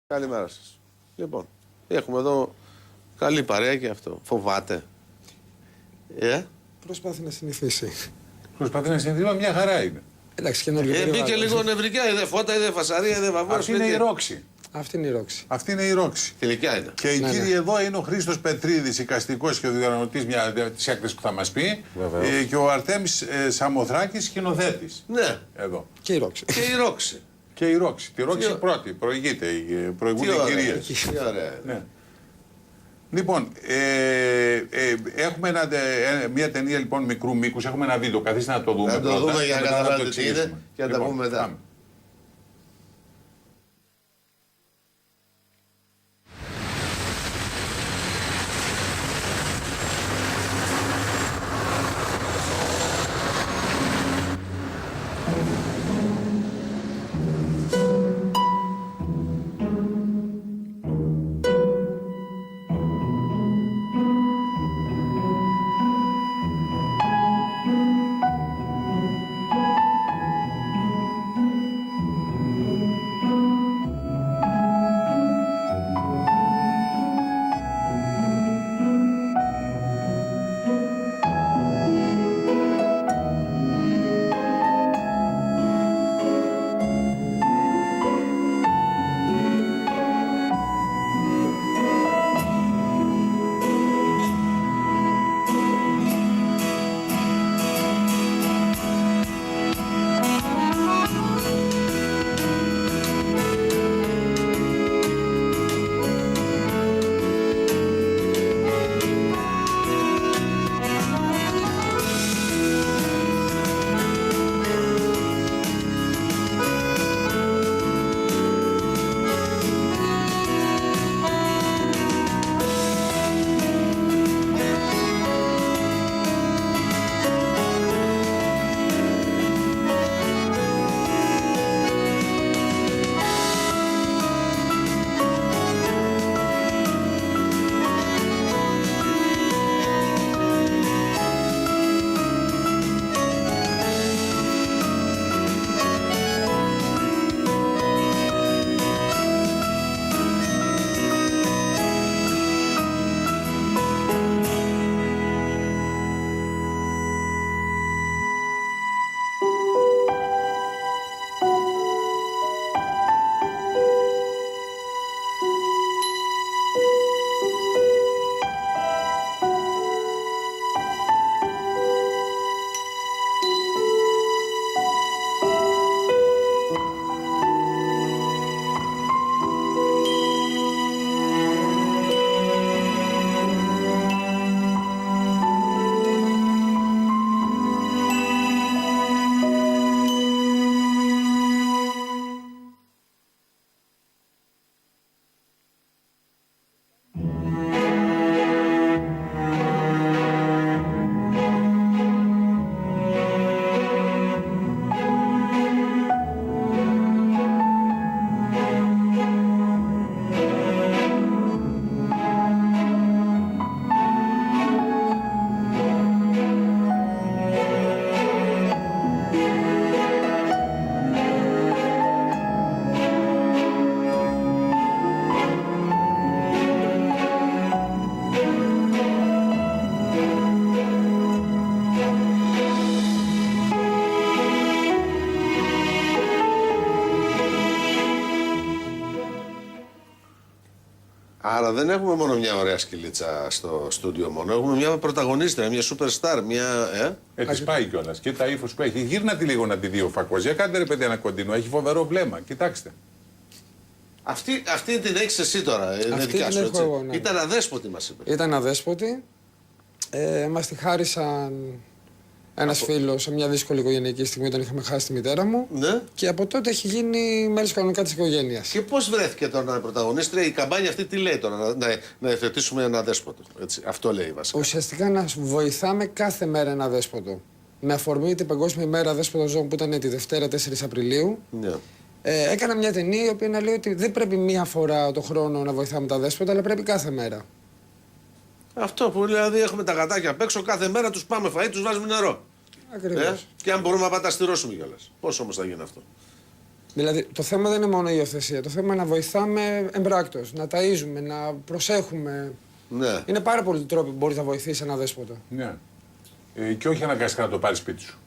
Καλημέρα σας. Λοιπόν, έχουμε εδώ καλή παρέα και αυτό. Φοβάται. Προσπάθει να συνηθίσει. Προσπαθεί να συνηθίσει, μια χαρά είναι. Εντάξει, καινούργιο. Μπήκε λίγο νευρικά, είδε φώτα, είδε φασαρία, είδε βαβόρ. Αυτή είναι η ρόξη. Αυτή είναι η ρόξη. Αυτή είναι η ρόξη. Τελικά είναι. Και η κύριε εδώ είναι ο Χρήστος Πετρίδης, οικαστικός και ο διοργανωτής της έκθεσης που θα μας πει. Και ο Αρτέμις Σαμοθράκης, σκηνοθέτης. Ναι. Εδώ. Και η ρόξη. Και η ρόξη. Και η ρόξη. Τη ρόξη πρώτη. Προηγούνται οι κυρίες. Τι ωραία. Ναι. Λοιπόν, έχουμε μια ταινία λοιπόν μικρού μήκους, έχουμε ένα βίντεο. Καθίστε να το δούμε. Να το δούμε για να καταλάβετε τι είναι και να τα Λοιπόν, πούμε μετά. πάμε. Άρα δεν έχουμε μόνο μια ωραία σκυλίτσα στο στούντιο μόνο. Έχουμε μια πρωταγωνίστρια, μια superstar, μια. Της πάει κιόλας. Και τα ύφος που έχει. Γύρνα τη λίγο να τη δει ο Φακός. Για κάντε ρε παιδί ένα κοντινό. Έχει φοβερό βλέμμα. Κοιτάξτε. Αυτή την έχεις εσύ τώρα. Είναι δικιά σου, έτσι. Εγώ, ναι. Ήταν αδέσποτη, μας είπε. Ήταν αδέσποτη. Μας τη χάρισαν ένας φίλος σε μια δύσκολη οικογενειακή στιγμή όταν είχαμε χάσει τη μητέρα μου. Ναι. Και από τότε έχει γίνει μέλος κανονικά της οικογένειας. Και πώς βρέθηκε τώρα να είναι πρωταγωνίστρια, η καμπάνια αυτή τι λέει τώρα, να εθετήσουμε ένα αδέσποτο. Έτσι, αυτό λέει βασικά. Ουσιαστικά να βοηθάμε κάθε μέρα ένα αδέσποτο. Με αφορμή την Παγκόσμια ημέρα αδέσποτων ζώων που ήταν τη Δευτέρα 4 Απριλίου. Ναι. Έκανα μια ταινία η οποία να λέει ότι δεν πρέπει μία φορά το χρόνο να βοηθάμε τα δέσποτα, αλλά πρέπει κάθε μέρα. Αυτό που δηλαδή έχουμε τα γατάκια απ' έξω, κάθε μέρα τους πάμε φαΐ, τους βάζουμε νερό. Ακριβώς. Και αν μπορούμε να παταστηρώσουμε κιόλας. Πώς όμως θα γίνει αυτό. Δηλαδή το θέμα δεν είναι μόνο η υιοθεσία. Το θέμα είναι να βοηθάμε εμπράκτος, να ταΐζουμε, να προσέχουμε. Ναι. Είναι πάρα πολλοί τρόποι που μπορείς να βοηθήσεις ένα δέσποτα. Ναι. Και όχι αναγκαστικά να το πάρει σπίτι σου.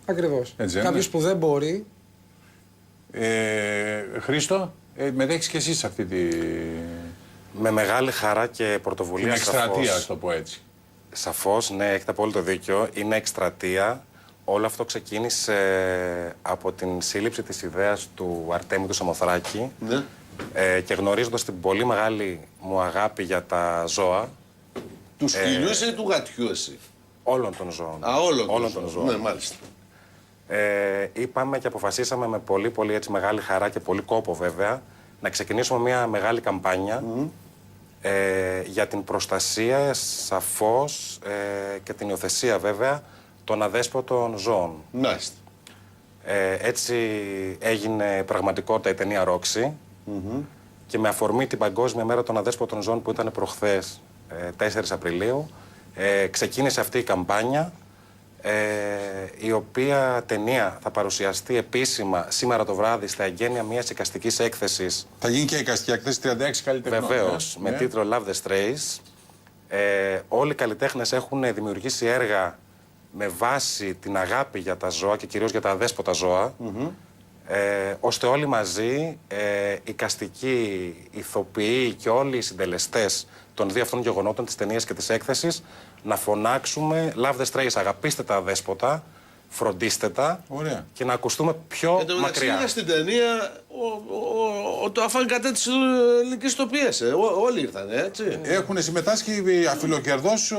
Ακριβώς. Έτσι, Κάποιος που δεν μπορεί. Χρήστο, μετέχεις και εσύ σε αυτή Με μεγάλη χαρά και την πρωτοβουλία. εκστρατεία, ας το πω έτσι. Σαφώς, ναι, έχετε απόλυτο δίκιο. Είναι εκστρατεία. Όλο αυτό ξεκίνησε από την σύλληψη της ιδέας του Αρτέμιου του Σαμοθράκη Ναι. και γνωρίζοντας την πολύ μεγάλη μου αγάπη για τα ζώα, Του σκυλιού ή του γατιού εσύ? όλων των ζώων. Όλων των ζώων. Ναι, μάλιστα. Είπαμε και αποφασίσαμε με πολύ πολύ έτσι μεγάλη χαρά και πολύ κόπο βέβαια να ξεκινήσουμε μια μεγάλη καμπάνια για την προστασία σαφώς και την υιοθεσία βέβαια των αδέσποτων ζώων. Μάλιστα. Έτσι έγινε πραγματικότητα η ταινία Ρόξη και με αφορμή την Παγκόσμια Μέρα των Αδέσποτων Ζώων που ήταν προχθές 4 Απριλίου ξεκίνησε αυτή η καμπάνια η οποία ταινία θα παρουσιαστεί επίσημα σήμερα το βράδυ στα εγγένεια μιας εικαστικής έκθεσης. Θα γίνει και εικαστική έκθεση 36 καλλιτεχνών. Βεβαίως, με τίτλο Love the Strays. Όλοι οι καλλιτέχνες έχουν δημιουργήσει έργα με βάση την αγάπη για τα ζώα και κυρίως για τα αδέσποτα ζώα, ώστε όλοι μαζί, εικαστικοί, ηθοποιοί και όλοι οι συντελεστές των δύο αυτών γεγονότων της ταινίας και της έκθεσης να φωνάξουμε Love the Strays, αγαπήστε τα αδέσποτα, φροντίστε τα. Ωραία. Και να ακουστούμε πιο Εν τω μεταξύ, μακριά. είδα στην ταινία το αφάν κατά της ελληνικής τοπίας. Όλοι ήρθαν, έτσι. Έχουν συμμετάσχει αφιλοκερδός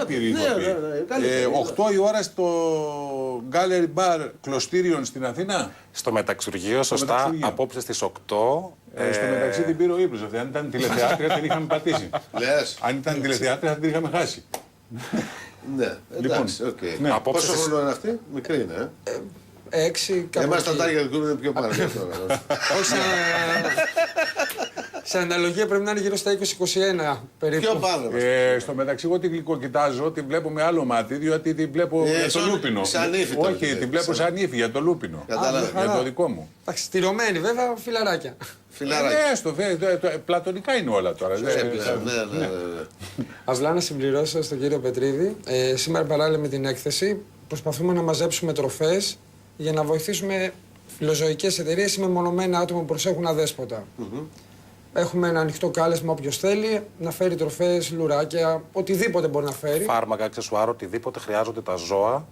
άπειροι ναι, ηθοποιοί. καλή ταινία. 8 η ώρα στο Gallery Bar Κλωστήριον στην Αθήνα. Στο μεταξουργείο, σωστά, μεταξουργείο. απόψε στις 8. Στο μεταξύ την πήρε ο ύπνος αυτή. Αν ήταν τηλεθεάτρια την είχαμε πατήσει. Λες. Αν ήταν τηλεθεάτρια θα την είχαμε χάσει. Ναι, εντάξει, οκ. ναι. Απόψε Πόσο στις- χρόνο είναι αυτή? Μικρή είναι, 6 κάπου Εμάς τα εκεί. τάγια του είναι πιο πάνω από αυτό. Όχι, σε αναλογία πρέπει να είναι γύρω στα 20-21 περίπου. Πιο πάνω. Στο μεταξύ, εγώ την γλυκοκοιτάζω, την βλέπω με άλλο μάτι, διότι την βλέπω για το σαν- λούπινο. σαν ύφη το Όχι, βλέπεις. την βλέπω σαν ύφη για το λούπινο. Κατάλαβα. Για το δικό μου. Εντάξει, στηρωμένη βέβαια, φιλαράκια. Φιλαράκι. Πλατωνικά είναι όλα τώρα. Ναι, ναι. Απλά να συμπληρώσω στον κύριο Πετρίδη. Σήμερα παράλληλα με την έκθεση προσπαθούμε να μαζέψουμε τροφές για να βοηθήσουμε φιλοζωικές εταιρείες ή μεμονωμένα άτομα που προσέχουν αδέσποτα. Έχουμε ένα ανοιχτό κάλεσμα όποιος θέλει να φέρει τροφές, λουράκια, οτιδήποτε μπορεί να φέρει. Φάρμακα, αξεσουάρ, οτιδήποτε χρειάζονται τα ζώα,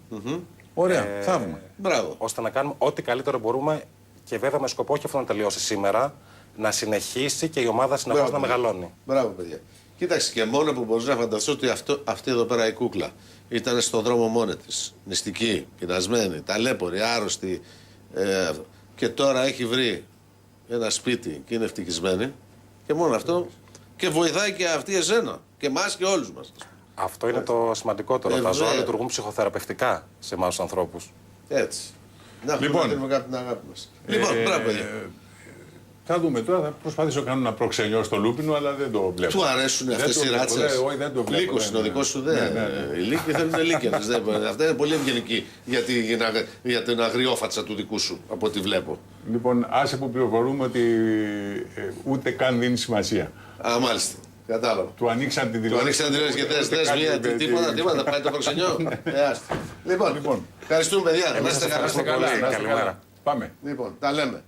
Ωραία, θαύμα. Μπράβο. ώστε να κάνουμε ό,τι καλύτερο μπορούμε και βέβαια με σκοπό όχι αυτό να τελειώσει σήμερα, να συνεχίσει και η ομάδα συνεχώς Μπράβο. να μεγαλώνει. Μπράβο, παιδιά. Κοίταξε, και μόνο που μπορείς να φανταστώ ότι αυτή εδώ πέρα η κούκλα ήταν στον δρόμο μόνη της. Νηστική, πεινασμένη, ταλέπορη, άρρωστη. Και τώρα έχει βρει ένα σπίτι και είναι ευτυχισμένη. Και μόνο αυτό. Και βοηθάει και αυτή εσένα. Και εμάς και όλους μας. Αυτό είναι το σημαντικότερο. Τα ζώα Βέβαια. λειτουργούν ψυχοθεραπευτικά σε εμάς τους ανθρώπους. Έτσι. Να Λοιπόν. δίνουμε κάτι την αγάπη μας. Λοιπόν, μπράβο, παιδιά. Θα δούμε τώρα, θα προσπαθήσω να κάνω ένα προξενιό στο λούπινο, αλλά δεν το βλέπω. Του αρέσουν Δεν αυτές το οι βλέπω, ράτσες? όχι, δεν το βλέπω. Λύκος είναι ο δικός σου, δεν. Οι λύκοι θέλουν λύκενες. Αυτά είναι πολύ ευγενικοί για την αγριόφατσα του δικού σου, από ό,τι βλέπω. Λοιπόν, άσε που πληροφορούμε ότι ούτε καν δίνει σημασία. Α, μάλιστα. Κατάλαβα. Του ανοίξαν την Του τηλεόραση. ανοίξαν τη τηλεόραση και ούτε θες καν μία, είπε τίποτα, πάει το προξενιό. Λοιπόν, ευχαριστούμε παιδιά. Να είστε καλά. Να είστε καλά, να είστε Καλημέρα. καλά. Πάμε. Λοιπόν, τα λέμε.